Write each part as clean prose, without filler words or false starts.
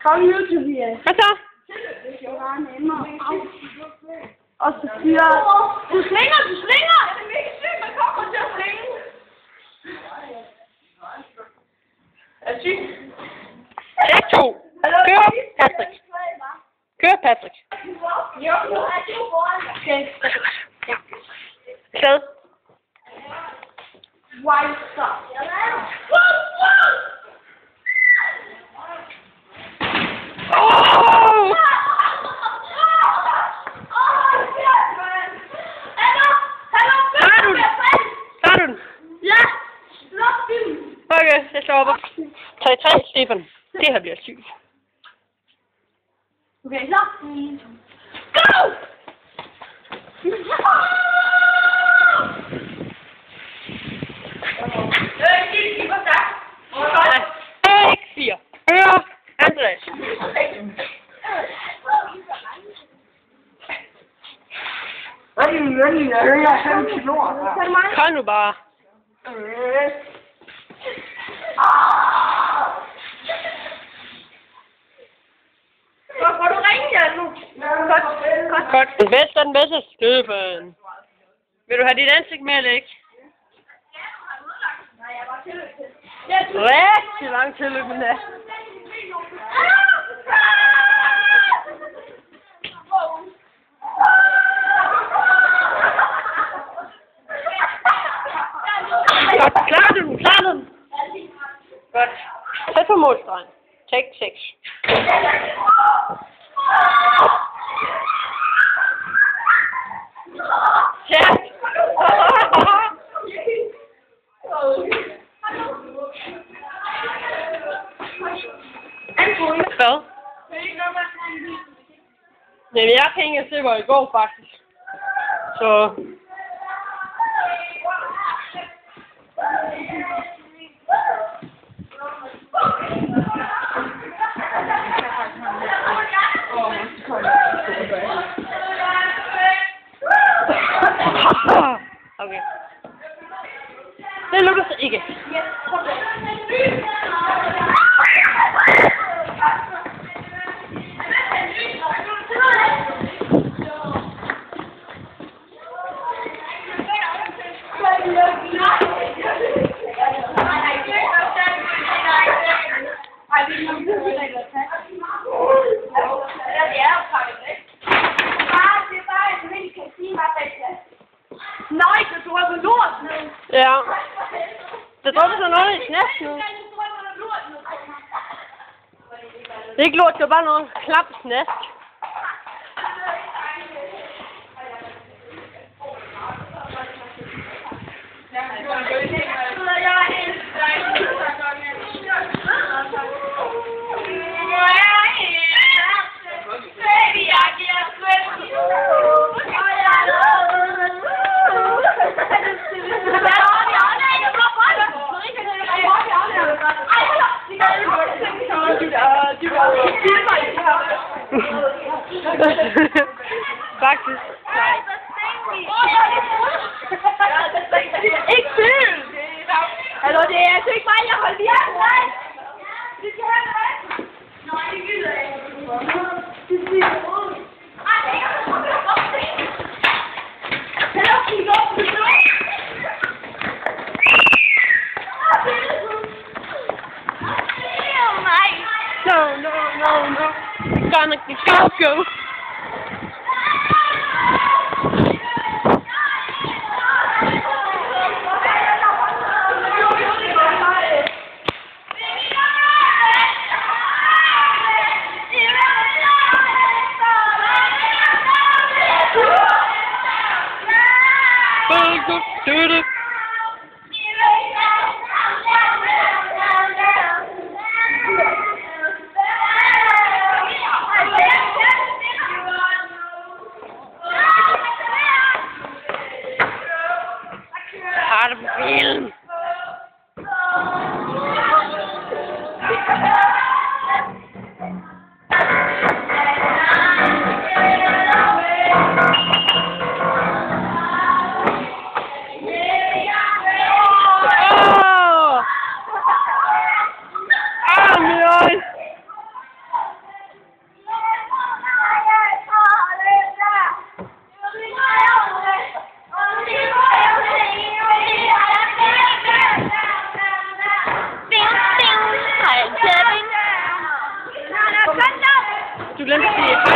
Kom nu, Tobias. Hvad så? Det er jo bare nemmere. Og så siger... Du slinger! Det er mega sygt, man kommer til at slinge. Er det sygt? Take 2. Kør, Patrick. Kør, Patrick. Okay. Ja. Glad. White stuff. Oh! Tager du den? Ja! Slå den! Okay, jeg stopper. 3-3, Stefan. Det her bliver sygt. Okay, slå den. Go! Ikke 4. Hør, Andreas. Kom nu bare. Får du ringe nu? Godt. Den bedste, Stefan. Vil du have dit ansigt med eller ikke? Rigtig lang tilløb med det. Godt, klarer du den? Godt. Sæt på målstregen. Take 6. Ja. Hvad? Jamen, jeg kan ikke se, hvor I går, faktisk. Så... Okay. Det lykkedes ikke. Nej, så du har så lort nu. Ja. Det tror du så noget i knæs nu. Det er ikke lort, det er bare noget klap snask. Faktisk. Nej. Ikke sygt! Hallo, det er altså ikke mig, jeg holder lige af dig! Vi skal have det væk! Nej, det gider jeg ikke. Ej, det er ikke. Kan du kigge op på det? No. Go. Do it. Film.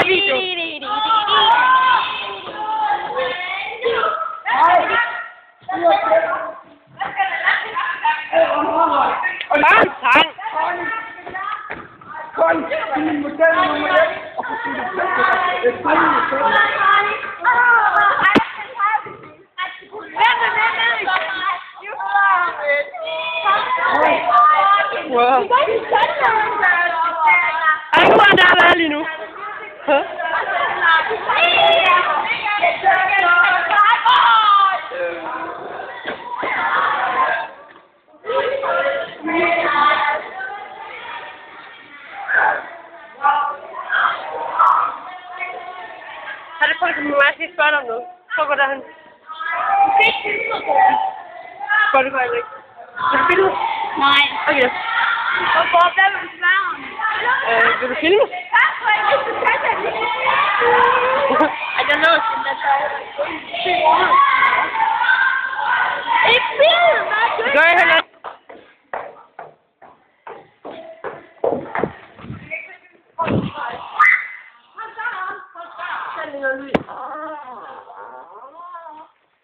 video. Og bare en sang. Kon, din model nummer 1. Og så skal du Wow. Ej, hvor er der været lige nu? Hæ? Har du prøvet at komme med mig? Jeg skal spørge dig om noget. Prøv at gå derhen. Hvor det går jeg ikke. Vil du filme? Nej. Okay. Hvorfor? Hvad vil du svare om? Vil du filme? Jeg nåede til den der. Ikke film! Det gør jeg heller ikke.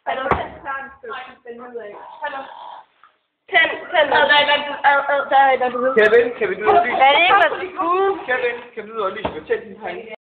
Hallo, Kevin, kan vi lyde og lys? Er det ikke, hvad du skulle? Kevin, kan vi lyde og lys? Fortæl din tegning.